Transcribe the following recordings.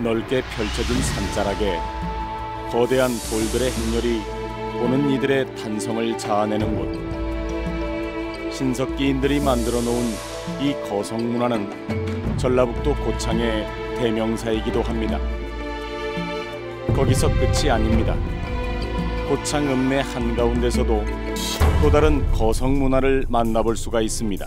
넓게 펼쳐진 산자락에 거대한 돌들의 행렬이 보는 이들의 탄성을 자아내는 곳. 신석기인들이 만들어 놓은 이 거성문화는 전라북도 고창의 대명사이기도 합니다. 거기서 끝이 아닙니다. 고창 읍내 한가운데서도 또 다른 거성문화를 만나볼 수가 있습니다.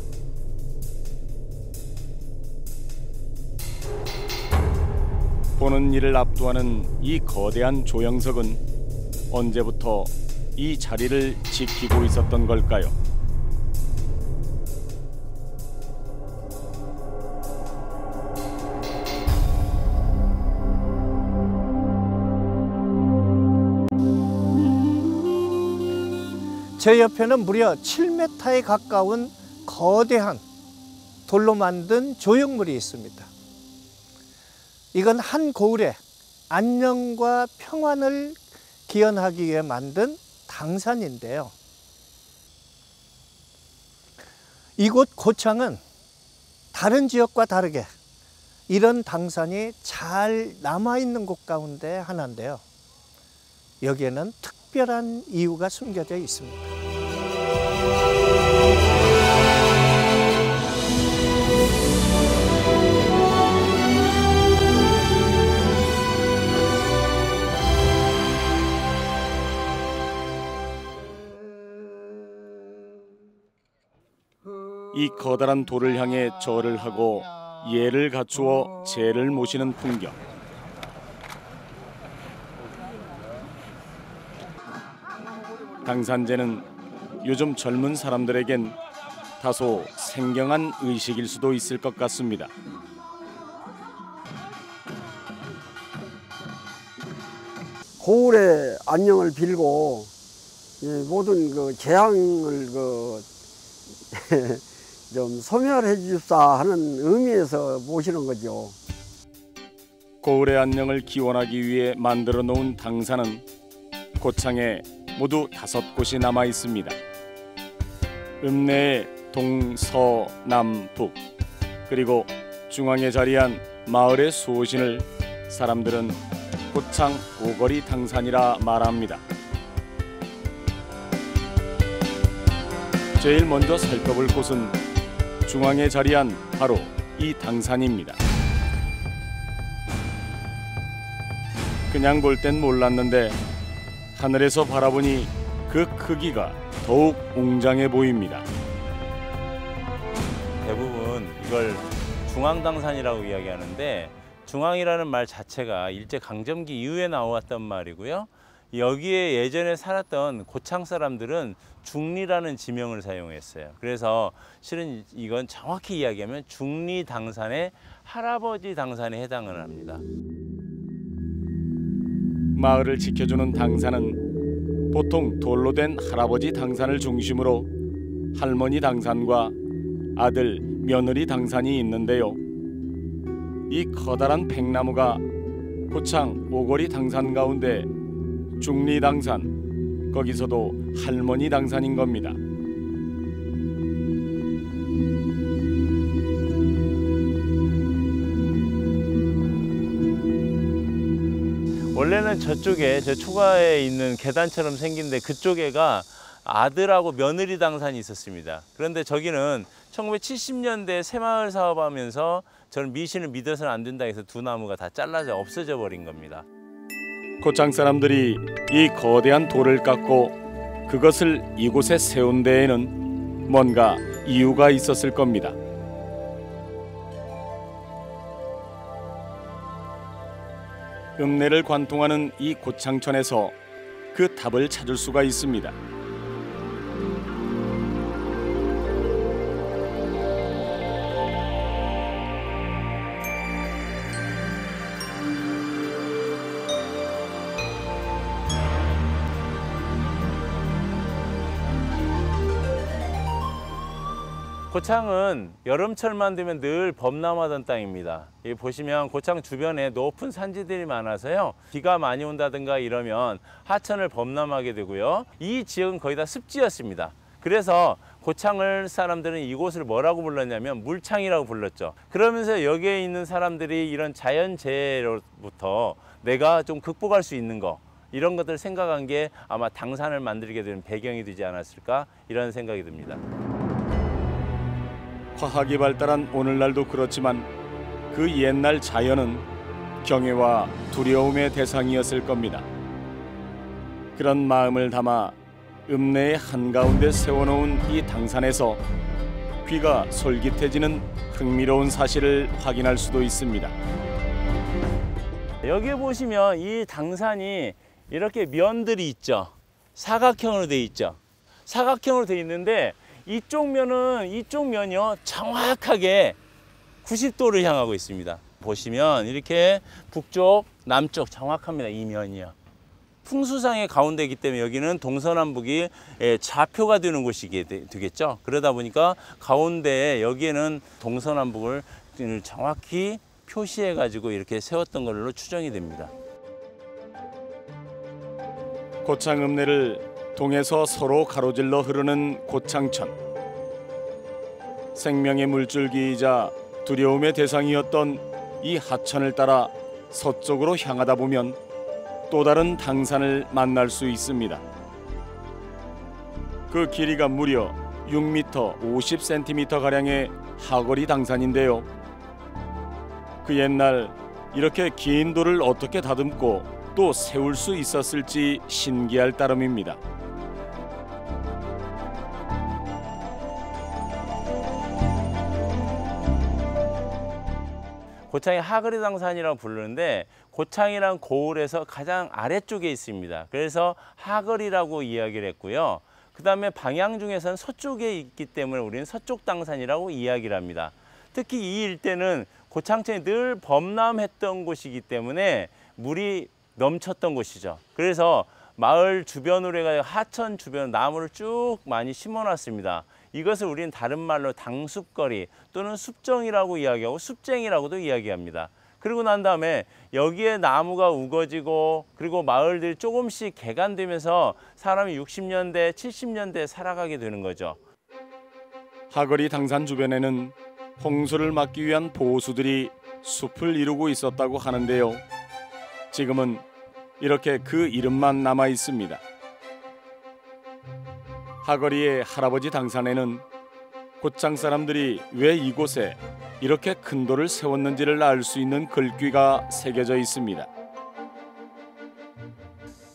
보는 이를 압도하는 이 거대한 조형석은 언제부터 이 자리를 지키고 있었던 걸까요? 제 옆에는 무려 7m에 가까운 거대한 돌로 만든 조형물이 있습니다. 이건 한 고을의 안녕과 평안을 기원하기 위해 만든 당산인데요. 이곳 고창은 다른 지역과 다르게 이런 당산이 잘 남아있는 곳 가운데 하나인데요. 여기에는 특별한 이유가 숨겨져 있습니다. 이 커다란 돌을 향해 절을 하고 예를 갖추어 재를 모시는 풍경. 당산제는 요즘 젊은 사람들에겐 다소 생경한 의식일 수도 있을 것 같습니다. 고을의 안녕을 빌고 모든 그 재앙을 좀 소멸해 주십사 하는 의미에서 모시는 거죠. 고을의 안녕을 기원하기 위해 만들어 놓은 당산은 고창에 모두 5곳이 남아 있습니다. 읍내의 동, 서, 남, 북, 그리고 중앙에 자리한 마을의 수호신을 사람들은 고창 오거리 당산이라 말합니다. 제일 먼저 살펴볼 곳은 중앙에 자리한 바로 이 당산입니다. 그냥 볼 땐 몰랐는데 하늘에서 바라보니 그 크기가 더욱 웅장해 보입니다. 대부분 이걸 중앙당산이라고 이야기하는데, 중앙이라는 말 자체가 일제강점기 이후에 나왔던 말이고요. 여기에 예전에 살았던 고창 사람들은 중리라는 지명을 사용했어요. 그래서 실은 이건 정확히 이야기하면 중리당산의 할아버지 당산에 해당을 합니다. 마을을 지켜주는 당산은 보통 돌로 된 할아버지 당산을 중심으로 할머니 당산과 아들, 며느리 당산이 있는데요. 이 커다란 팽나무가 고창 오거리 당산 가운데 중리당산, 거기서도 할머니 당산인 겁니다. 원래는 저쪽에 저 초가에 있는 계단처럼 생긴데 그쪽에가 아들하고 며느리 당산이 있었습니다. 그런데 저기는 1970년대 새마을 사업하면서 저는 미신을 믿어서는 안 된다 해서 두 나무가 다 잘라져 없어져 버린 겁니다. 고창 사람들이 이 거대한 돌을 깎고 그것을 이곳에 세운 데에는 뭔가 이유가 있었을 겁니다. 읍내를 관통하는 이 고창천에서 그 답을 찾을 수가 있습니다. 고창은 여름철만 되면 늘 범람하던 땅입니다. 여기 보시면 고창 주변에 높은 산지들이 많아서요, 비가 많이 온다든가 이러면 하천을 범람하게 되고요. 이 지역은 거의 다 습지였습니다. 그래서 고창을 사람들은 이곳을 뭐라고 불렀냐면 물창이라고 불렀죠. 그러면서 여기에 있는 사람들이 이런 자연재해로부터 내가 좀 극복할 수 있는 거, 이런 것들을 생각한 게 아마 당산을 만들게 된 배경이 되지 않았을까, 이런 생각이 듭니다. 화학이 발달한 오늘날도 그렇지만 그 옛날 자연은 경외와 두려움의 대상이었을 겁니다. 그런 마음을 담아 읍내의 한가운데 세워놓은 이 당산에서 귀가 솔깃해지는 흥미로운 사실을 확인할 수도 있습니다. 여기 보시면 이 당산이 이렇게 면들이 있죠. 사각형으로 되어 있죠. 사각형으로 되어 있는데 이쪽 면이요 정확하게 90도를 향하고 있습니다. 보시면 이렇게 북쪽, 남쪽 정확합니다. 이 면이요. 풍수상의 가운데이기 때문에 여기는 동서남북이 좌표가 되는 곳이 되겠죠. 그러다 보니까 가운데에 여기에는 동서남북을 정확히 표시해 가지고 이렇게 세웠던 걸로 추정이 됩니다. 고창 읍내를 동에서 서로 가로질러 흐르는 고창천. 생명의 물줄기이자 두려움의 대상이었던 이 하천을 따라 서쪽으로 향하다 보면 또 다른 당산을 만날 수 있습니다. 그 길이가 무려 6m 50cm 가량의 하거리 당산인데요. 그 옛날 이렇게 긴 돌을 어떻게 다듬고 또 세울 수 있었을지 신기할 따름입니다. 고창이 하거리 당산이라고 부르는데 고창이란 고을에서 가장 아래쪽에 있습니다. 그래서 하거리라고 이야기를 했고요. 그 다음에 방향 중에서는 서쪽에 있기 때문에 우리는 서쪽 당산이라고 이야기를 합니다. 특히 이 일대는 고창천이 늘 범람했던 곳이기 때문에 물이 넘쳤던 곳이죠. 그래서 마을 주변으로 해서 하천 주변 나무를 쭉 많이 심어놨습니다. 이것을 우리는 다른 말로 당숲거리 또는 숲정이라고 이야기하고 숲쟁이라고도 이야기합니다. 그리고 난 다음에 여기에 나무가 우거지고 그리고 마을들이 조금씩 개간되면서 사람이 60년대, 70년대에 살아가게 되는 거죠. 하거리 당산 주변에는 홍수를 막기 위한 보수들이 숲을 이루고 있었다고 하는데요. 지금은 이렇게 그 이름만 남아 있습니다. 하거리의 할아버지 당산에는 고창 사람들이 왜 이곳에 이렇게 큰 돌을 세웠는지를 알 수 있는 글귀가 새겨져 있습니다.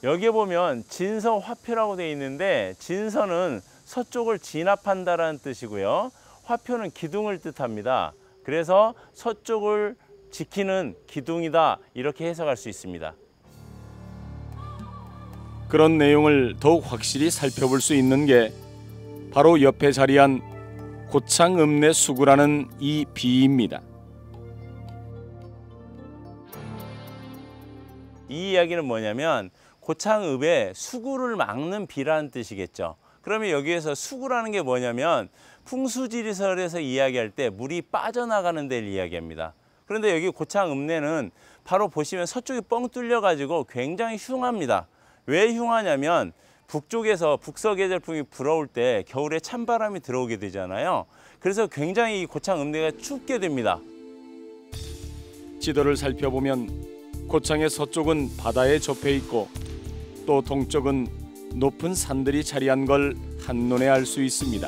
여기에 보면 진서화표라고 되어 있는데 진서는 서쪽을 진압한다라는 뜻이고요. 화표는 기둥을 뜻합니다. 그래서 서쪽을 지키는 기둥이다 이렇게 해석할 수 있습니다. 그런 내용을 더욱 확실히 살펴볼 수 있는 게 바로 옆에 자리한 고창 읍내 수구라는 이 비입니다. 이 이야기는 뭐냐면 고창읍의 수구를 막는 비라는 뜻이겠죠. 그러면 여기에서 수구라는 게 뭐냐면 풍수지리설에서 이야기할 때 물이 빠져나가는 데를 이야기합니다. 그런데 여기 고창 읍내는 바로 보시면 서쪽이 뻥 뚫려 가지고 굉장히 흉합니다. 왜 흉하냐면 북쪽에서 북서계절풍이 불어올 때 겨울에 찬바람이 들어오게 되잖아요. 그래서 굉장히 이 고창 읍내가 춥게 됩니다. 지도를 살펴보면 고창의 서쪽은 바다에 접해 있고 또 동쪽은 높은 산들이 자리한 걸 한눈에 알 수 있습니다.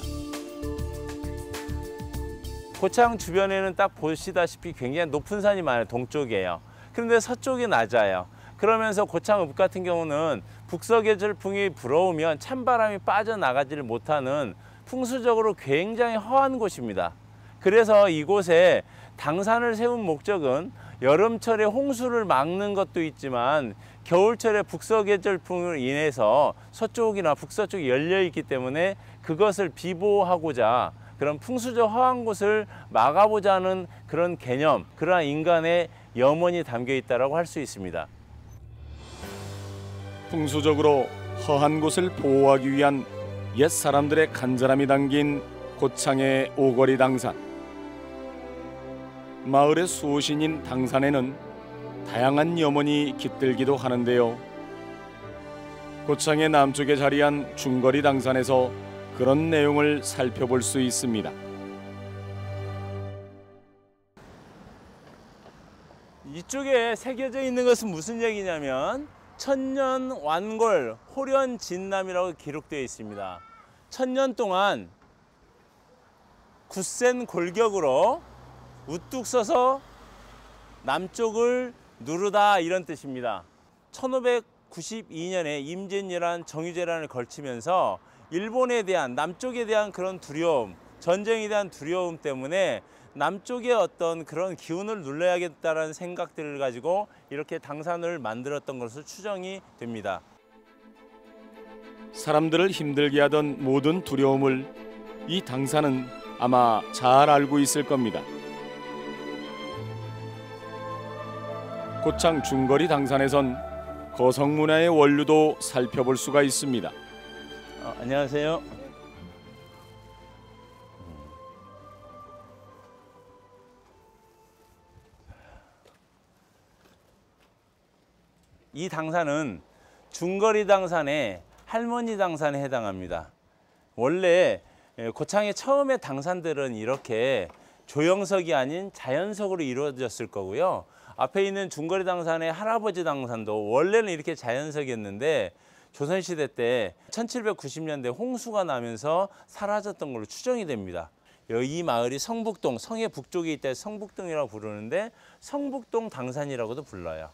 고창 주변에는 딱 보시다시피 굉장히 높은 산이 많아요. 동쪽이에요. 그런데 서쪽이 낮아요. 그러면서 고창읍 같은 경우는 북서계절풍이 불어오면 찬바람이 빠져나가지를 못하는 풍수적으로 굉장히 허한 곳입니다. 그래서 이곳에 당산을 세운 목적은 여름철에 홍수를 막는 것도 있지만 겨울철에 북서계절풍으로 인해서 서쪽이나 북서쪽이 열려 있기 때문에 그것을 비보하고자 그런 풍수적 허한 곳을 막아보자 하는 그런 개념, 그러한 인간의 염원이 담겨 있다고 할 수 있습니다. 풍수적으로 허한 곳을 보호하기 위한 옛 사람들의 간절함이 담긴 고창의 오거리 당산. 마을의 수호신인 당산에는 다양한 염원이 깃들기도 하는데요. 고창의 남쪽에 자리한 중거리 당산에서 그런 내용을 살펴볼 수 있습니다. 이쪽에 새겨져 있는 것은 무슨 얘기냐면 천년 완골 호련 진남이라고 기록되어 있습니다. 천년 동안 굳센 골격으로 우뚝 서서 남쪽을 누르다 이런 뜻입니다. 1592년에 임진왜란 정유재란을 걸치면서 일본에 대한 남쪽에 대한 그런 두려움, 전쟁에 대한 두려움 때문에 남쪽의 어떤 그런 기운을 눌러야겠다는 생각들을 가지고 이렇게 당산을 만들었던 것으로 추정이 됩니다. 사람들을 힘들게 하던 모든 두려움을 이 당산은 아마 잘 알고 있을 겁니다. 고창 중거리 당산에선 거성문화의 원류도 살펴볼 수가 있습니다. 안녕하세요. 이 당산은 중거리 당산의 할머니 당산에 해당합니다. 원래 고창의 처음에 당산들은 이렇게 조형석이 아닌 자연석으로 이루어졌을 거고요. 앞에 있는 중거리 당산의 할아버지 당산도 원래는 이렇게 자연석이었는데 조선시대 때 1790년대 홍수가 나면서 사라졌던 걸로 추정이 됩니다. 이 마을이 성북동, 성의 북쪽에 있다 해서 성북동이라고 부르는데 성북동 당산이라고도 불러요.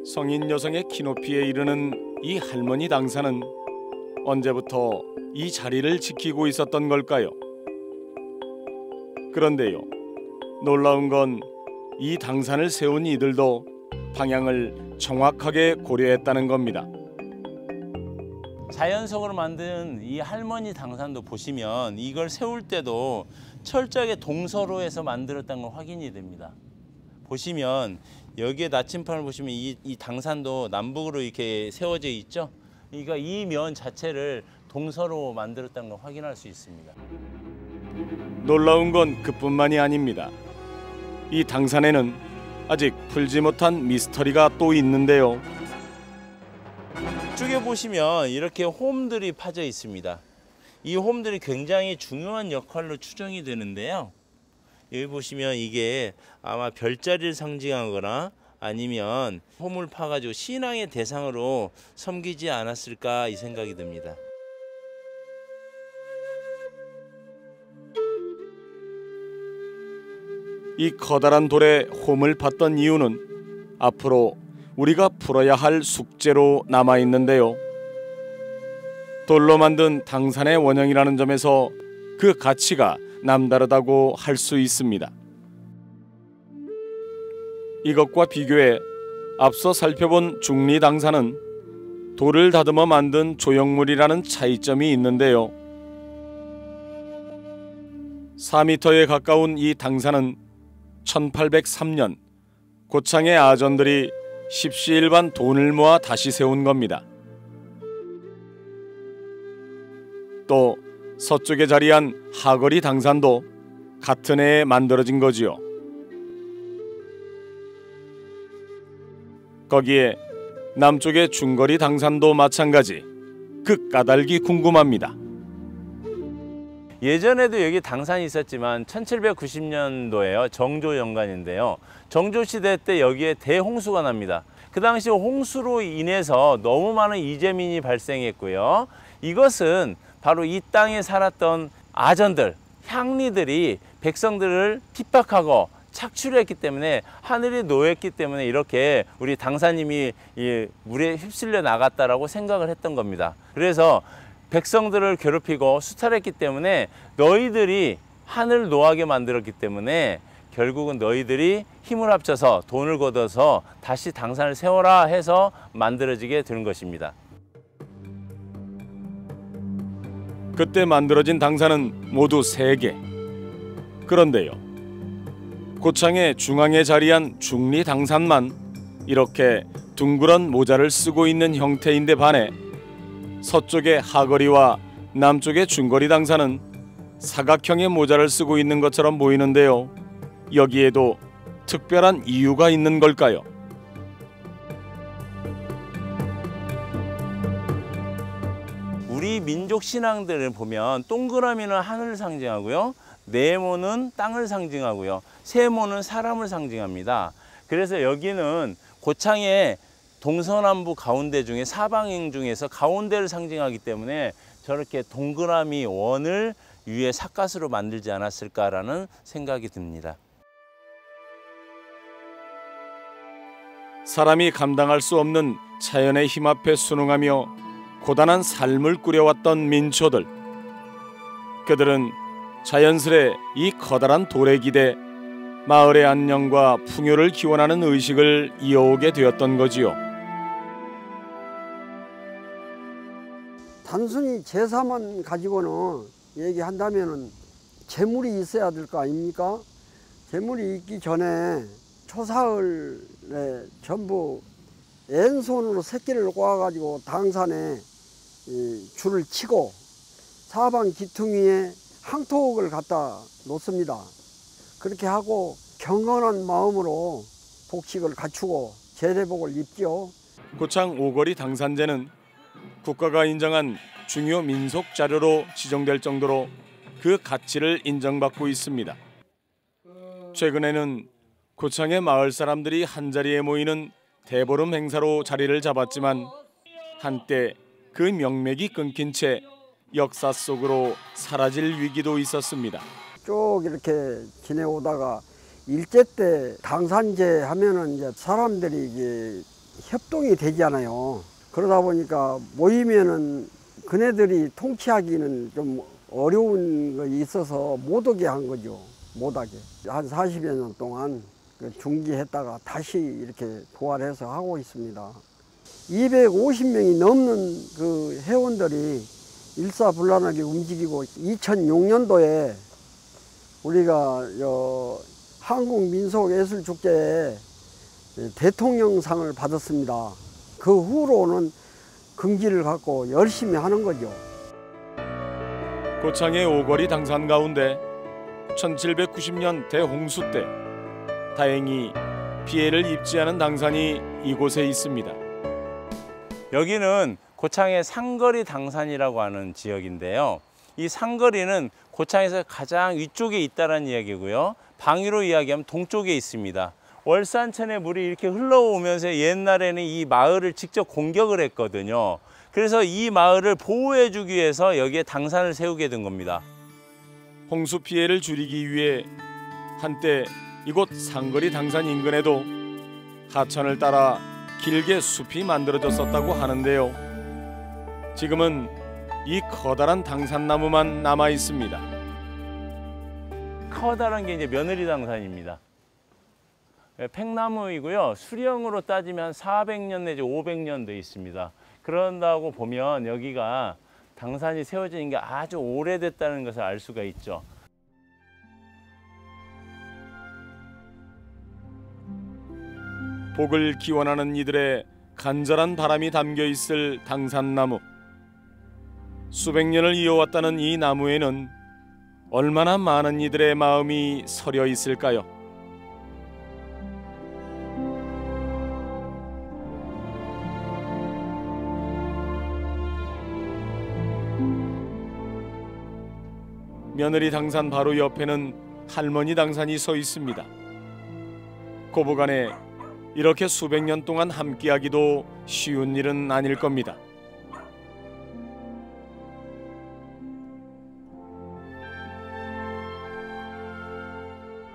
성인 여성의 키높이에 이르는 이 할머니 당산은 언제부터 이 자리를 지키고 있었던 걸까요? 그런데요, 놀라운 건 이 당산을 세운 이들도 방향을 정확하게 고려했다는 겁니다. 자연석으로 만든 이 할머니 당산도 보시면 이걸 세울 때도 철저하게 동서로에서 만들었다는 걸 확인이 됩니다. 보시면 여기에 나침판을 보시면 이 당산도 남북으로 이렇게 세워져 있죠. 그러니까 이 면 자체를 동서로 만들었다는 걸 확인할 수 있습니다. 놀라운 건 그뿐만이 아닙니다. 이 당산에는 아직 풀지 못한 미스터리가 또 있는데요. 이쪽에 보시면 이렇게 홈들이 파져 있습니다. 이 홈들이 굉장히 중요한 역할로 추정이 되는데요. 여기 보시면 이게 아마 별자리를 상징하거나 아니면 홈을 파가지고 신앙의 대상으로 섬기지 않았을까 이 생각이 듭니다. 이 커다란 돌에 홈을 팠던 이유는 앞으로 우리가 풀어야 할 숙제로 남아있는데요. 돌로 만든 당산의 원형이라는 점에서 그 가치가 남다르다고 할 수 있습니다. 이것과 비교해 앞서 살펴본 중리당산은 돌을 다듬어 만든 조형물이라는 차이점이 있는데요. 4m에 가까운 이 당산은 1803년 고창의 아전들이 십시일반 돈을 모아 다시 세운 겁니다. 또 서쪽에 자리한 하거리 당산도 같은 해에 만들어진 거지요. 거기에 남쪽의 중거리 당산도 마찬가지. 그 까닭이 궁금합니다. 예전에도 여기 당산이 있었지만 1790년도에요. 정조연간인데요. 정조시대 때 여기에 대홍수가 납니다. 그 당시 홍수로 인해서 너무 많은 이재민이 발생했고요. 이것은 바로 이 땅에 살았던 아전들, 향리들이 백성들을 핍박하고 착취를 했기 때문에 하늘이 노했기 때문에 이렇게 우리 당사님이 이 물에 휩쓸려 나갔다라고 생각을 했던 겁니다. 그래서 백성들을 괴롭히고 수탈했기 때문에 너희들이 하늘 노하게 만들었기 때문에 결국은 너희들이 힘을 합쳐서 돈을 걷어서 다시 당산을 세워라 해서 만들어지게 되는 것입니다. 그때 만들어진 당산은 모두 3개. 그런데요, 고창의 중앙에 자리한 중리당산만 이렇게 둥그런 모자를 쓰고 있는 형태인데 반해 서쪽의 하거리와 남쪽의 중거리 당산은 사각형의 모자를 쓰고 있는 것처럼 보이는데요. 여기에도 특별한 이유가 있는 걸까요? 민족 신앙들을 보면 동그라미는 하늘을 상징하고요. 네모는 땅을 상징하고요. 세모는 사람을 상징합니다. 그래서 여기는 고창의 동서남북 가운데 중에 사방행 중에서 가운데를 상징하기 때문에 저렇게 동그라미 원을 위에 삿갓으로 만들지 않았을까라는 생각이 듭니다. 사람이 감당할 수 없는 자연의 힘 앞에 순응하며 고단한 삶을 꾸려왔던 민초들. 그들은 자연스레 이 커다란 돌에 기대 마을의 안녕과 풍요를 기원하는 의식을 이어오게 되었던 거지요. 단순히 제사만 가지고는 얘기한다면은 재물이 있어야 될 거 아닙니까? 재물이 있기 전에 초사흘에 전부 왼손으로 새끼를 꼬아가지고 당산에 줄을 치고 사방 기퉁이에 항토옥을 갖다 놓습니다. 그렇게 하고 경건한 마음으로 복식을 갖추고 제례복을 입죠. 고창 오거리 당산제는 국가가 인정한 중요 민속 자료로 지정될 정도로 그 가치를 인정받고 있습니다. 최근에는 고창의 마을 사람들이 한자리에 모이는 대보름 행사로 자리를 잡았지만 한때 그 명맥이 끊긴 채 역사 속으로 사라질 위기도 있었습니다. 쭉 이렇게 지내오다가 일제 때 당산제 하면은 이제 사람들이 이제 협동이 되잖아요. 그러다 보니까 모이면은 그네들이 통치하기는 좀 어려운 거 있어서 못 오게 한 거죠. 못 하게. 한 40여 년 동안 중지했다가 다시 이렇게 부활해서 하고 있습니다. 250명이 넘는 그 회원들이 일사불란하게 움직이고 2006년도에 우리가 한국민속예술축제에 대통령상을 받았습니다. 그 후로는 긍지를 갖고 열심히 하는 거죠. 고창의 오거리 당산 가운데 1790년 대홍수 때 다행히 피해를 입지 않은 당산이 이곳에 있습니다. 여기는 고창의 상거리 당산이라고 하는 지역인데요. 이 상거리는 고창에서 가장 위쪽에 있다는 이야기고요. 방위로 이야기하면 동쪽에 있습니다. 월산천의 물이 이렇게 흘러오면서 옛날에는 이 마을을 직접 공격을 했거든요. 그래서 이 마을을 보호해주기 위해서 여기에 당산을 세우게 된 겁니다. 홍수 피해를 줄이기 위해 한때 이곳 상거리 당산 인근에도 하천을 따라 길게 숲이 만들어졌었다고 하는데요. 지금은 이 커다란 당산나무만 남아 있습니다. 커다란 게 이제 며느리 당산입니다. 팽나무이고요. 수령으로 따지면 한 400년 내지 500년 돼 있습니다. 그런다고 보면 여기가 당산이 세워진 게 아주 오래됐다는 것을 알 수가 있죠. 복을 기원하는 이들의 간절한 바람이 담겨 있을 당산나무. 수백 년을 이어왔다는 이 나무에는 얼마나 많은 이들의 마음이 서려 있을까요? 며느리 당산 바로 옆에는 할머니 당산이 서 있습니다. 고부간에 이렇게 수백 년 동안 함께하기도 쉬운 일은 아닐 겁니다.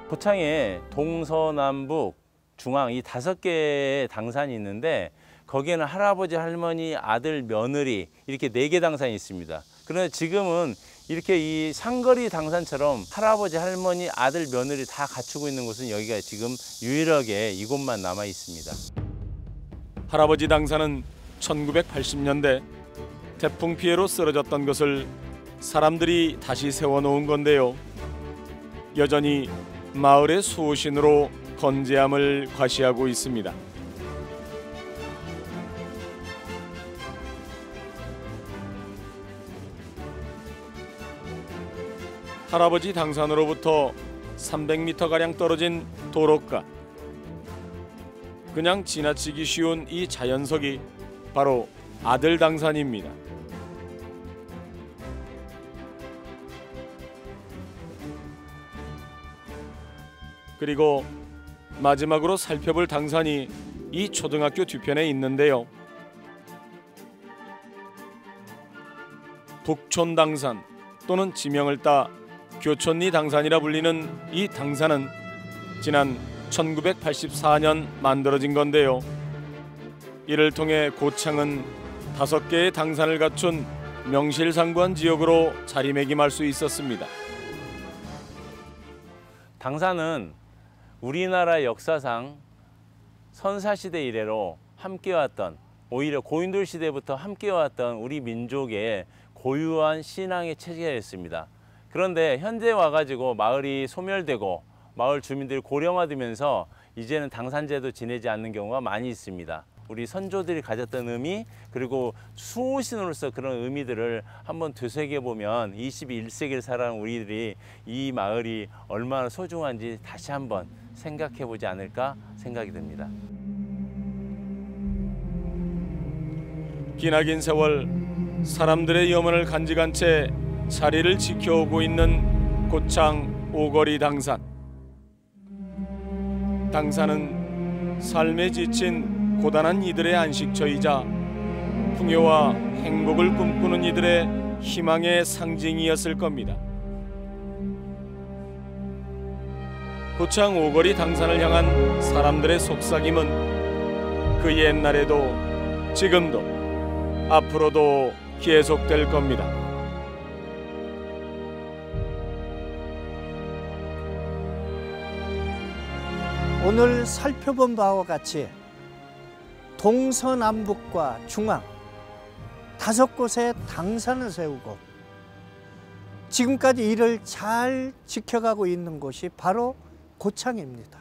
고창에 동서남북 중앙 이 5개의 당산이 있는데 거기에는 할아버지, 할머니, 아들, 며느리 이렇게 4개 당산이 있습니다. 그런데 지금은 이렇게 이 상거리 당산처럼 할아버지, 할머니, 아들, 며느리 다 갖추고 있는 곳은 여기가 지금 유일하게 이곳만 남아 있습니다. 할아버지 당산은 1980년대 태풍 피해로 쓰러졌던 것을 사람들이 다시 세워놓은 건데요. 여전히 마을의 수호신으로 건재함을 과시하고 있습니다. 할아버지 당산으로부터 300m가량 떨어진 도로가. 그냥 지나치기 쉬운 이 자연석이 바로 아들 당산입니다. 그리고 마지막으로 살펴볼 당산이 이 초등학교 뒤편에 있는데요. 북촌당산 또는 지명을 따 교촌리 당산이라 불리는 이 당산은 지난 1984년 만들어진 건데요. 이를 통해 고창은 5개의 당산을 갖춘 명실상부한 지역으로 자리매김할 수 있었습니다. 당산은 우리나라 역사상 선사시대 이래로 함께왔던, 오히려 고인돌 시대부터 함께왔던 우리 민족의 고유한 신앙의 체계였습니다. 그런데 현재 와가지고 마을이 소멸되고 마을 주민들이 고령화되면서 이제는 당산제도 지내지 않는 경우가 많이 있습니다. 우리 선조들이 가졌던 의미, 그리고 수호신으로서 그런 의미들을 한번 되새겨보면 21세기를 살아가는 우리들이 이 마을이 얼마나 소중한지 다시 한번 생각해보지 않을까 생각이 듭니다. 기나긴 세월 사람들의 염원을 간직한 채 자리를 지켜오고 있는 고창 오거리 당산. 당산은 삶에 지친 고단한 이들의 안식처이자 풍요와 행복을 꿈꾸는 이들의 희망의 상징이었을 겁니다. 고창 오거리 당산을 향한 사람들의 속삭임은 그 옛날에도 지금도 앞으로도 계속될 겁니다. 오늘 살펴본 바와 같이 동서남북과 중앙 5곳에 당산을 세우고 지금까지 이를 잘 지켜가고 있는 곳이 바로 고창입니다.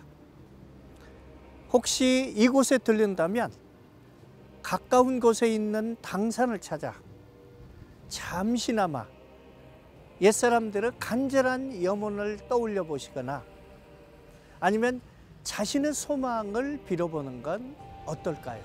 혹시 이곳에 들린다면 가까운 곳에 있는 당산을 찾아 잠시나마 옛사람들의 간절한 염원을 떠올려 보시거나 아니면 자신의 소망을 빌어보는 건 어떨까요?